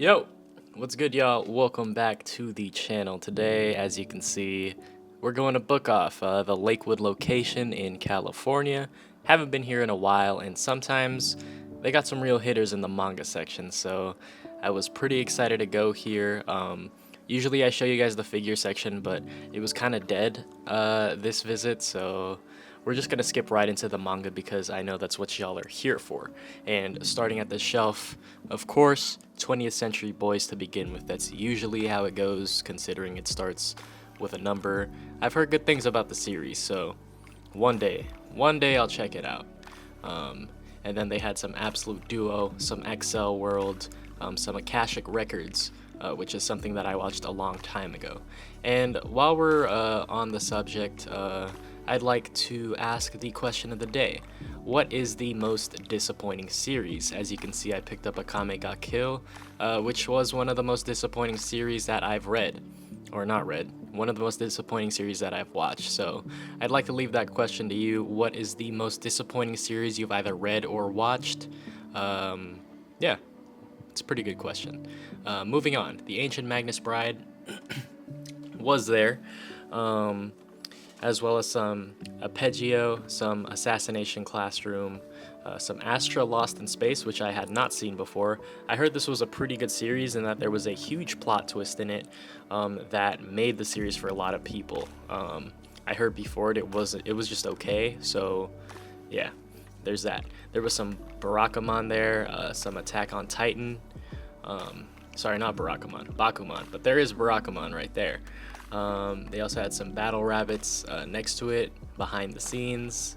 Yo, what's good, y'all? Welcome back to the channel. Today, as you can see, we're going to book off the Lakewood location in California. Haven't been here in a while, and sometimes they got some real hitters in the manga section, so I was pretty excited to go here. Usually I show you guys the figure section, but it was kind of dead this visit, so we're just gonna skip right into the manga because I know that's what y'all are here for. And starting at the shelf, of course, 20th Century Boys to begin with. That's usually how it goes, considering it starts with a number. I've heard good things about the series, so one day I'll check it out. And then they had some Absolute Duo, some XL World, some Akashic Records, which is something that I watched a long time ago. And while we're on the subject, I'd like to ask the question of the day. What is the most disappointing series? As you can see, I picked up a Kame ga Kill, which was one of the most disappointing series that I've read. Or not read. One of the most disappointing series that I've watched. So I'd like to leave that question to you. What is the most disappointing series you've either read or watched? Yeah, it's a pretty good question. Moving on. The Ancient Magnus Bride was there. As well as some Arpeggio, some Assassination Classroom, some Astra Lost in Space, which I had not seen before. I heard this was a pretty good series and that there was a huge plot twist in it that made the series for a lot of people. I heard before it was just okay, so yeah, there's that. There was some Barakamon there, some Attack on Titan. Sorry, not Barakamon, Bakuman, but there is Barakamon right there. They also had some Battle Rabbits next to it, behind the scenes.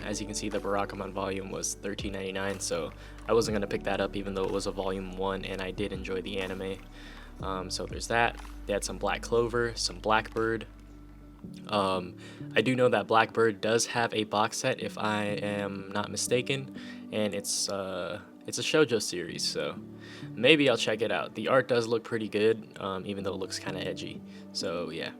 As you can see, the Barakamon volume was $13.99, so I wasn't going to pick that up even though it was a volume 1 and I did enjoy the anime. So there's that. They had some Black Clover, some Blackbird. I do know that Blackbird does have a box set if I am not mistaken, and it's a shoujo series, so maybe I'll check it out. The art does look pretty good, even though it looks kind of edgy. So yeah.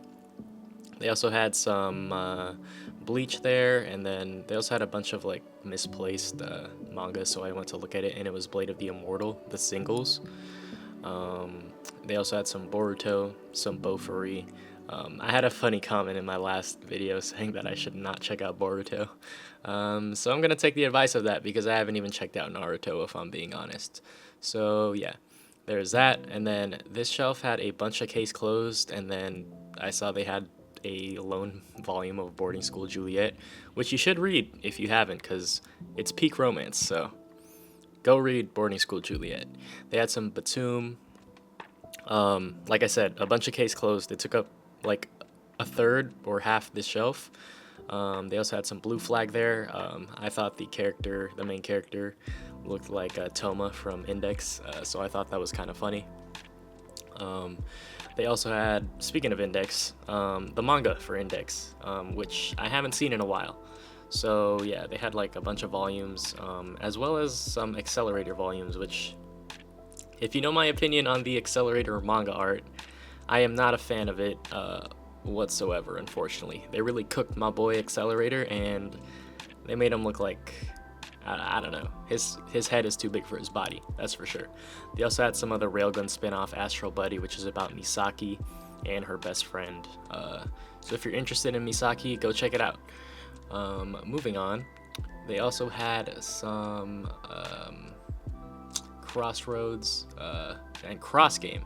They also had some Bleach there, and then they also had a bunch of like misplaced manga, so I went to look at it, and it was Blade of the Immortal, the singles. They also had some Boruto, some Bofuri. I had a funny comment in my last video saying that I should not check out Boruto. So I'm going to take the advice of that because I haven't even checked out Naruto, if I'm being honest. So yeah, there's that. And then this shelf had a bunch of case closed, and then I saw they had a lone volume of Boarding School Juliet, which you should read if you haven't because it's peak romance, so go read Boarding School Juliet. They had some Batum. Like I said, a bunch of case closed. It took up like a third or half this shelf. They also had some Blue Flag there. I thought the main character, looked like Toma from Index, so I thought that was kind of funny. They also had, speaking of Index, the manga for Index, which I haven't seen in a while. So yeah, they had like a bunch of volumes, as well as some Accelerator volumes, which, if you know my opinion on the Accelerator manga art, I am not a fan of it whatsoever, unfortunately. They really cooked my boy Accelerator, and they made him look like, I don't know, his head is too big for his body, that's for sure. They also had some other Railgun spin-off, Astral Buddy, which is about Misaki and her best friend. So if you're interested in Misaki, go check it out. Moving on, they also had some Crossroads and Cross Game,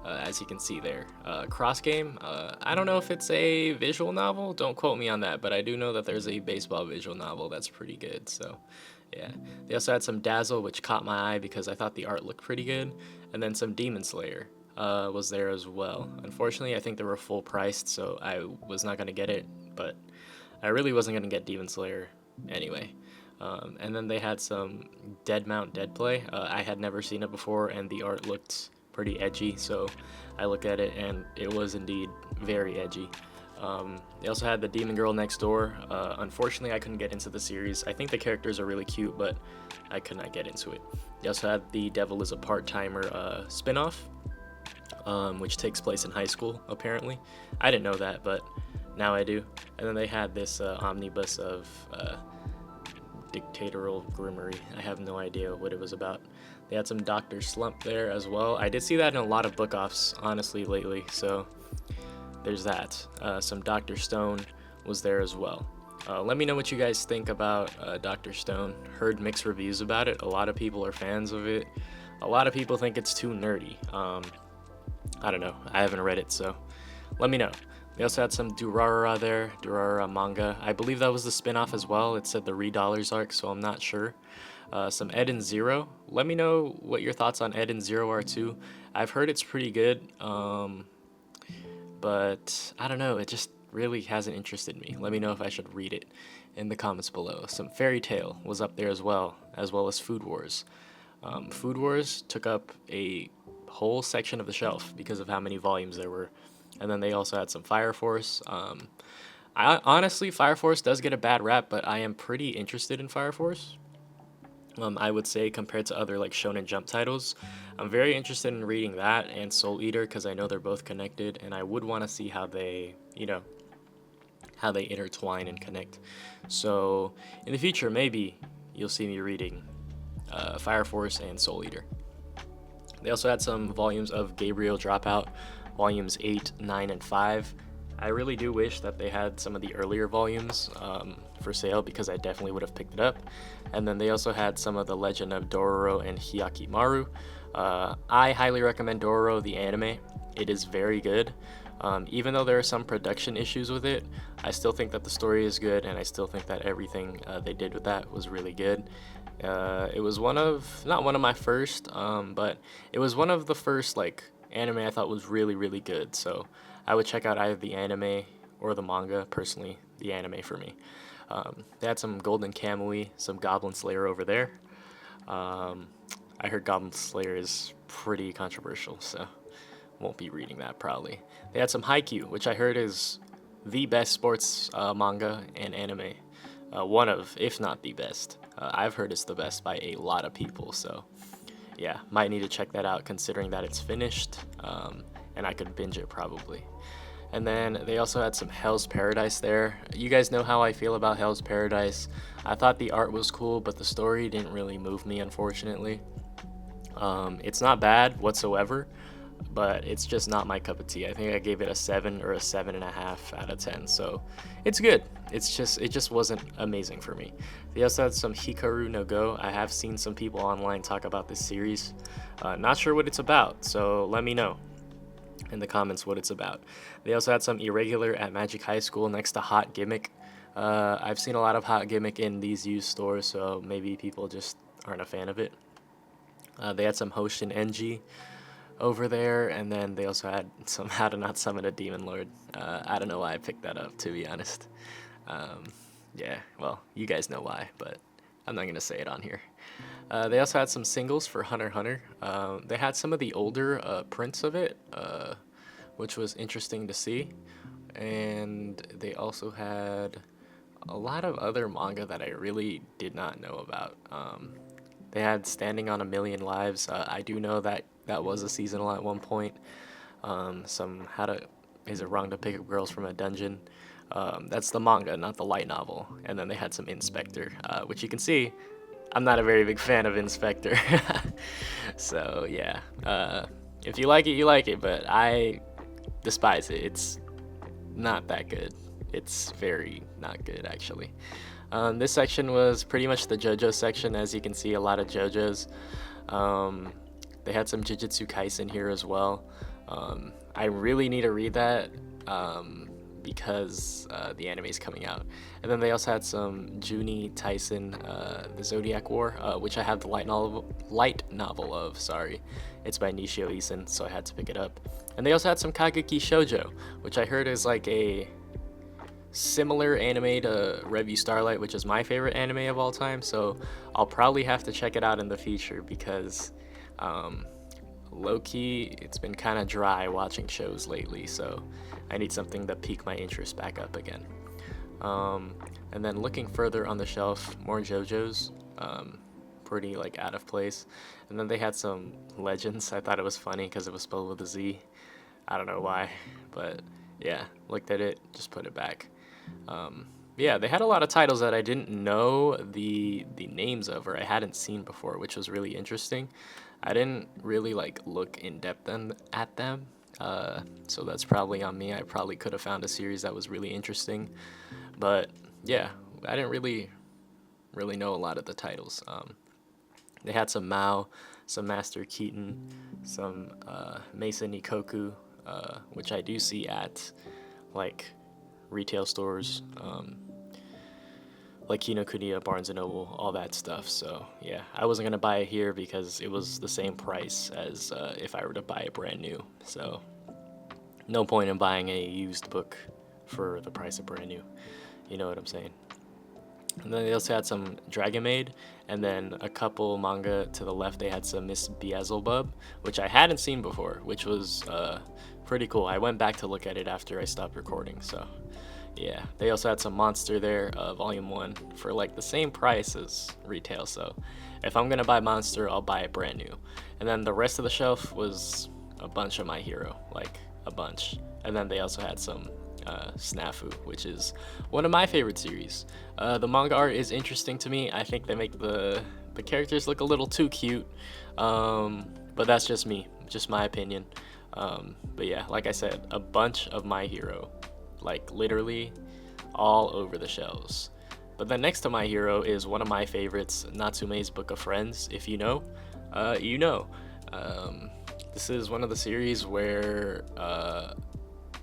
as you can see there. Cross Game, I don't know if it's a visual novel, don't quote me on that, but I do know that there's a baseball visual novel that's pretty good, so yeah. They also had some Dazzle, which caught my eye because I thought the art looked pretty good, and then some Demon Slayer was there as well. Unfortunately, I think they were full priced, so I was not going to get it, but I really wasn't going to get Demon Slayer anyway. And then they had some Dead Mount Dead Play. I had never seen it before, and the art looked pretty edgy, so I looked at it, and it was indeed very edgy. They also had the Demon Girl Next Door. Unfortunately, I couldn't get into the series. I think the characters are really cute, but I could not get into it. They also had the Devil is a Part-Timer spin-off, which takes place in high school, apparently. I didn't know that, but now I do. And then they had this omnibus of dictatorial groomery. I have no idea what it was about. They had some Dr. Slump there as well. I did see that in a lot of book offs, honestly, lately. So there's that. Some Dr. Stone was there as well. Let me know what you guys think about Dr. Stone. Heard mixed reviews about it. A lot of people are fans of it. A lot of people think it's too nerdy. I don't know. I haven't read it, so let me know. They also had some Durarara there, Durarara manga. I believe that was the spin-off as well. It said the $3 arc, so I'm not sure. Some Eden Zero. Let me know what your thoughts on Eden Zero are too. I've heard it's pretty good, but I don't know. It just really hasn't interested me. Let me know if I should read it in the comments below. Some Fairy Tale was up there as well as Food Wars. Food Wars took up a whole section of the shelf because of how many volumes there were. And then they also had some Fire Force. Honestly, Fire Force does get a bad rap, but I am pretty interested in Fire Force. I would say compared to other like Shonen Jump titles, I'm very interested in reading that and Soul Eater because I know they're both connected, and I would want to see how they, how they intertwine and connect. So in the future, maybe you'll see me reading Fire Force and Soul Eater. They also had some volumes of Gabriel Dropout, volumes 8, 9, and 5. I really do wish that they had some of the earlier volumes for sale because I definitely would have picked it up. And then they also had some of the Legend of Dororo and Hyakimaru. I highly recommend Dororo, the anime. It is very good. Even though there are some production issues with it, I still think that the story is good, and I still think that everything they did with that was really good. It was not one of my first, but it was one of the first like anime I thought was really, really good. So I would check out either the anime or the manga. Personally, the anime for me. They had some Golden Kamui, some Goblin Slayer over there. I heard Goblin Slayer is pretty controversial, so won't be reading that probably. They had some Haikyuu, which I heard is the best sports manga and anime. One of, if not the best. I've heard it's the best by a lot of people, so yeah, might need to check that out considering that it's finished, and I could binge it probably. And then they also had some Hell's Paradise there. You guys know how I feel about Hell's Paradise. I thought the art was cool, but the story didn't really move me, unfortunately. It's not bad whatsoever, but it's just not my cup of tea. I think I gave it a 7 or a 7.5 out of 10, so it's good. It just wasn't amazing for me. They also had some Hikaru no Go. I have seen some people online talk about this series. Not sure what it's about, so let me know in the comments what it's about. They also had some Irregular at Magic High School next to Hot Gimmick. I've seen a lot of Hot Gimmick in these used stores, so maybe people just aren't a fan of it. They had some Hoshin Enji over there, and then they also had some How to Not Summon a Demon Lord. I don't know why I picked that up, to be honest. Yeah, well, you guys know why, but I'm not going to say it on here. They also had some singles for Hunter x Hunter. They had some of the older prints of it, which was interesting to see. And they also had a lot of other manga that I really did not know about. They had Standing on a Million Lives. I do know that that was a seasonal at one point. Some Is It Wrong to Pick Up Girls from a Dungeon? That's the manga, not the light novel. And then they had some Inspector, which you can see I'm not a very big fan of Inspector. So yeah, if you like it, you like it, but I despise it. It's not that good. It's very not good, actually. This section was pretty much the JoJo section. As you can see, a lot of JoJos. They had some Jujutsu Kaisen here as well. I really need to read that because the anime is coming out. And then they also had some Juni Tyson, The Zodiac War, which I have the light novel of. Sorry, it's by Nishio Isin, so I had to pick it up. And they also had some Kageki Shoujo, which I heard is like a similar anime to Revue Starlight, which is my favorite anime of all time. So I'll probably have to check it out in the future because low-key, it's been kind of dry watching shows lately, so I need something to pique my interest back up again. And then looking further on the shelf, more JoJo's, pretty like out of place. And then they had some Legends. I thought it was funny because it was spelled with a Z. I don't know why, but yeah, looked at it, just put it back. Yeah, they had a lot of titles that I didn't know the names of or I hadn't seen before, which was really interesting. I didn't really like look in depth at them, so that's probably on me. I probably could have found a series that was really interesting, but yeah, I didn't really know a lot of the titles. They had some Mao, some Master Keaton, some Mesa Nikoku, which I do see at like retail stores. Like Kinokuniya, Barnes and Noble, all that stuff. So yeah, I wasn't gonna buy it here because it was the same price as if I were to buy it brand new. So no point in buying a used book for the price of brand new. You know what I'm saying? And then they also had some Dragon Maid, and then a couple manga to the left. They had some Miss Beelzebub, which I hadn't seen before, which was pretty cool. I went back to look at it after I stopped recording. So yeah, they also had some Monster there, Volume 1, for like the same price as retail. So if I'm gonna buy Monster, I'll buy it brand new. And then the rest of the shelf was a bunch of My Hero, like a bunch. And then they also had some Snafu, which is one of my favorite series. The manga art is interesting to me. I think they make the characters look a little too cute, but that's just me, just my opinion. But yeah, like I said, a bunch of My Hero, like literally all over the shelves. But then next to My Hero is one of my favorites, Natsume's Book of Friends. If you know, you know. This is one of the series where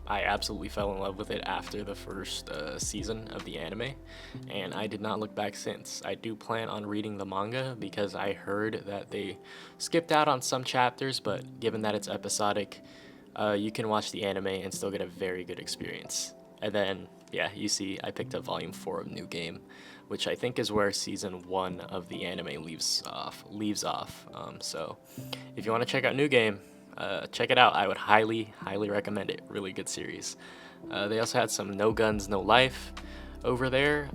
I absolutely fell in love with it after the first season of the anime, and I did not look back since. I do plan on reading the manga because I heard that they skipped out on some chapters, but given that it's episodic, you can watch the anime and still get a very good experience. And then, yeah, you see I picked up Volume 4 of New Game, which I think is where Season 1 of the anime leaves off. So if you want to check out New Game, check it out. I would highly recommend it. Really good series. They also had some No Guns, No Life over there.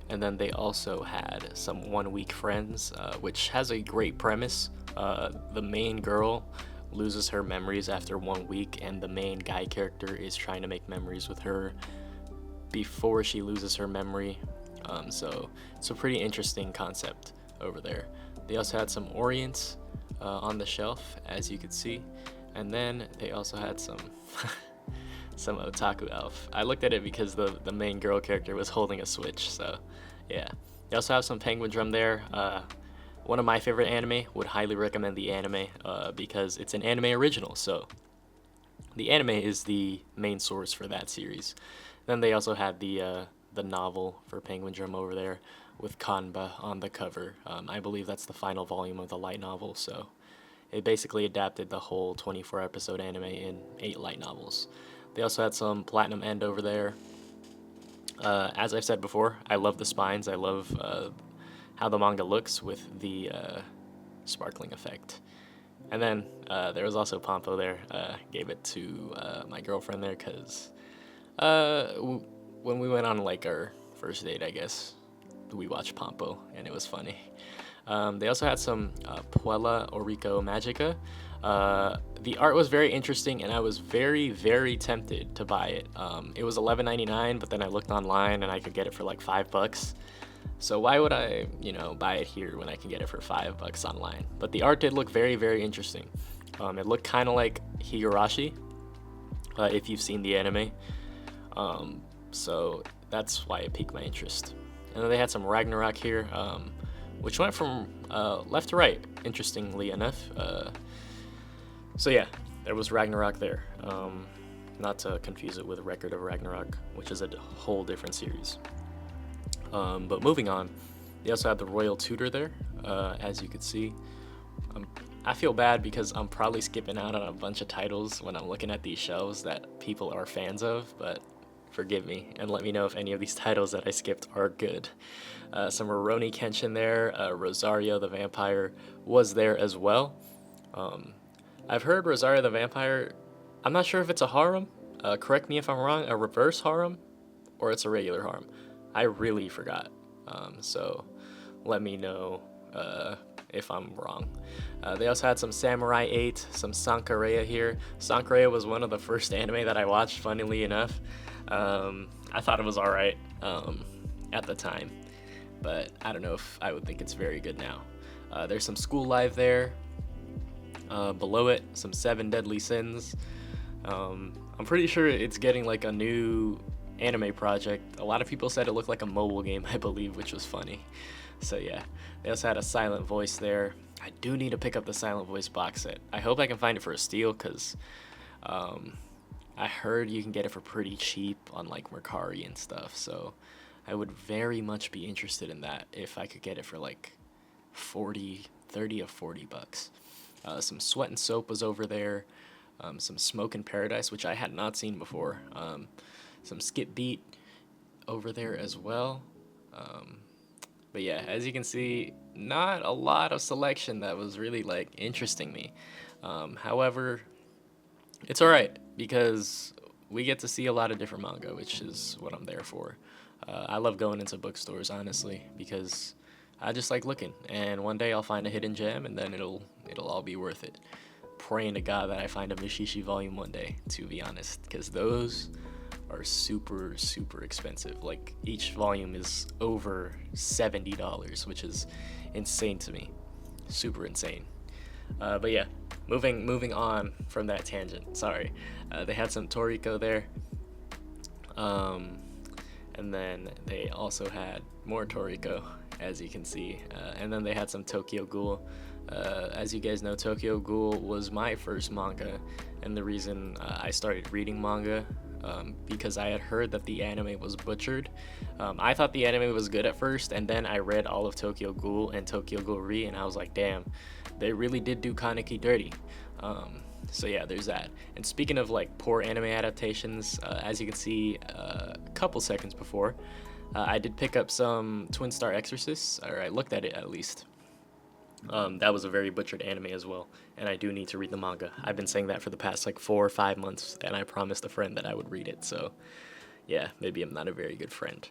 And then they also had some 1 Week Friends, which has a great premise. The main girl loses her memories after 1 week, and the main guy character is trying to make memories with her before she loses her memory. So it's a pretty interesting concept over there. They also had some Orients on the shelf, as you could see, and then they also had some some Otaku Elf. I looked at it because the main girl character was holding a Switch. So yeah, they also have some Penguin Drum there. One of my favorite anime. Would highly recommend the anime because it's an anime original. So the anime is the main source for that series. Then they also had the novel for Penguin Drum over there with Kanba on the cover. I believe that's the final volume of the light novel. So it basically adapted the whole 24 episode anime in 8 light novels. They also had some Platinum End over there. As I've said before, I love the spines. I love how the manga looks with the sparkling effect. And then there was also Pompo there. Gave it to my girlfriend there because when we went on like our first date, I guess, we watched Pompo and it was funny. They also had some Puella Orico Magica. The art was very interesting and I was very tempted to buy it. It was $11.99, but then I looked online and I could get it for like $5. So why would I, buy it here when I can get it for $5 online? But the art did look very interesting. It looked kind of like Higurashi, if you've seen the anime. So that's why it piqued my interest. And then they had some Ragnarok here, which went from left to right, interestingly enough. So yeah, there was Ragnarok there. Not to confuse it with Record of Ragnarok, which is a whole different series. But moving on, they also had the Royal Tutor there, as you could see. I feel bad because I'm probably skipping out on a bunch of titles when I'm looking at these shelves that people are fans of, but forgive me and let me know if any of these titles that I skipped are good. Some Rurouni Kenshin there, Rosario the Vampire was there as well. I've heard Rosario the Vampire, I'm not sure if it's a harem, correct me if I'm wrong, a reverse harem, or it's a regular harem. I really forgot, so let me know if I'm wrong. They also had some Samurai 8, some Sankareya here. Sankareya was one of the first anime that I watched, funnily enough. I thought it was alright. at the time, but I don't know if I would think it's very good now. There's some School Live there. Below it, some Seven Deadly Sins. I'm pretty sure it's getting like a new anime project. A lot of people said it looked like a mobile game, I believe, which was funny. So yeah, they also had a Silent Voice there. I do need to pick up the Silent Voice box set. I hope I can find it for a steal, because I heard you can get it for pretty cheap on like Mercari and stuff. So I would very much be interested in that if I could get it for like 30 or 40 bucks. Some Sweat and Soap was over there. Some Smoke in Paradise, which I had not seen before. Some Skip Beat over there as well. But yeah, as you can see, not a lot of selection that was really like interesting me. However, it's alright because we get to see a lot of different manga, which is what I'm there for. I love going into bookstores, honestly, because I just like looking, and one day I'll find a hidden gem, and then it'll all be worth it. Praying to God that I find a Mishishi volume one day, to be honest, because those are super, super expensive. Like, each volume is over $70, which is insane to me. Super insane. But yeah, moving on from that tangent. Sorry. They had some Toriko there. And then they also had more Toriko, as you can see. And then they had some Tokyo Ghoul. As you guys know, Tokyo Ghoul was my first manga, and the reason I started reading manga, because I had heard that the anime was butchered. I thought the anime was good at first, and then I read all of Tokyo Ghoul and Tokyo Ghoul Re, and I was like, damn, they really did do Kaneki dirty. So yeah, there's that. And speaking of like poor anime adaptations, as you can see a couple seconds before, I did pick up some Twin Star Exorcists, or I looked at it at least. That was a very butchered anime as well, and I do need to read the manga. I've been saying that for the past like 4 or 5 months, and I promised a friend that I would read it, so yeah, maybe I'm not a very good friend.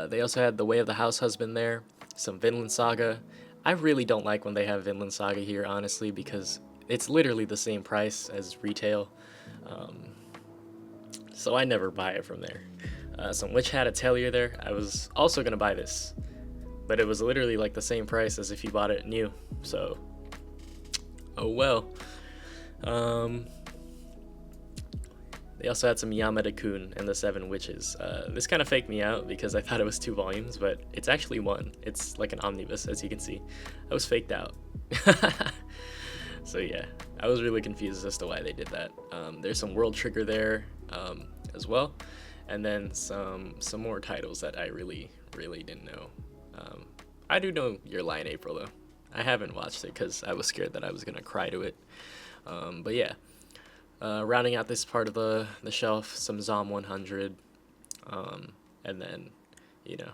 They also had The Way of the House Husband there, some Vinland Saga. I really don't like when they have Vinland Saga here, honestly, because it's literally the same price as retail, so I never buy it from there. Some Witch Hat Atelier there. I was also going to buy this, but it was literally like the same price as if you bought it new, so oh well. They also had some Yamada-kun and the Seven Witches. This kind of faked me out because I thought it was 2 volumes, but it's actually 1. It's like an omnibus, as you can see. I was faked out. So yeah, I was really confused as to why they did that. There's some World Trigger there as well, and then some more titles that I really didn't know. I do know Your Lie in April, though. I haven't watched it because I was scared that I was going to cry to it. But yeah, rounding out this part of the shelf, some Zom 100, and then, you know,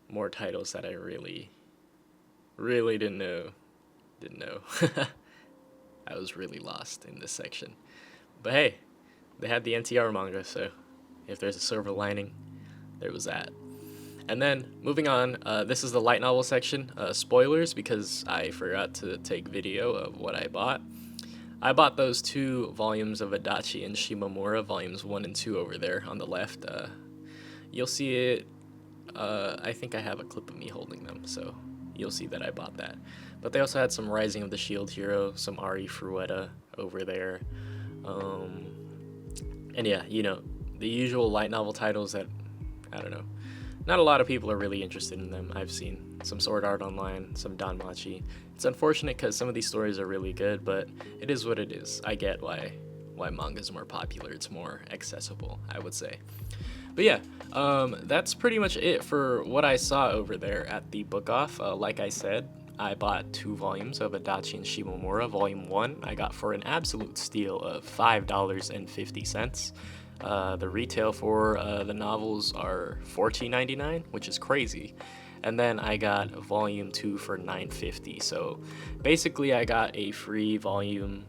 more titles that I really didn't know. I was really lost in this section. But hey, they had the NTR manga, so if there's a silver lining, there was that. And then, moving on, this is the light novel section. Spoilers, because I forgot to take video of what I bought. I bought those 2 volumes of Adachi and Shimomura, volumes 1 and 2 over there on the left. You'll see it, I think I have a clip of me holding them, so you'll see that I bought that. But they also had some Rising of the Shield Hero, some Ari Fruetta over there. And yeah, you know, the usual light novel titles that, I don't know, not a lot of people are really interested in them. I've seen some Sword Art Online, some Danmachi. It's unfortunate because some of these stories are really good, but it is what it is. I get why manga is more popular. It's more accessible, I would say. But yeah, that's pretty much it for what I saw over there at the book off. Like I said, I bought 2 volumes of Adachi and Shimomura. Volume 1 I got for an absolute steal of $5.50. The retail for the novels are $14.99, which is crazy. And then I got volume 2 for $9.50. So basically I got a free volume.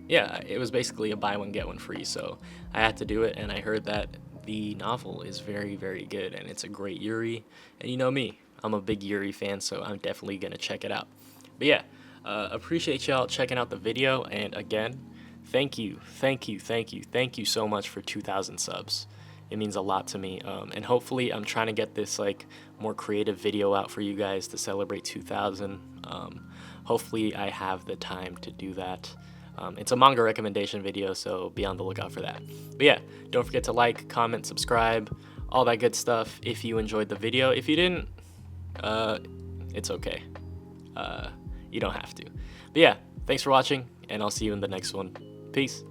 Yeah, it was basically a buy one get one free, so I had to do it. And I heard that the novel is very good, and it's a great Yuri, and you know me, I'm a big Yuri fan, so I'm definitely gonna check it out. But yeah, appreciate y'all checking out the video, and again, thank you so much for 2,000 subs. It means a lot to me, and hopefully I'm trying to get this like more creative video out for you guys to celebrate 2000. Hopefully I have the time to do that. It's a manga recommendation video, so be on the lookout for that. But yeah, don't forget to like, comment, subscribe, all that good stuff if you enjoyed the video. If you didn't, it's okay. You don't have to. But yeah, thanks for watching, and I'll see you in the next one. Peace.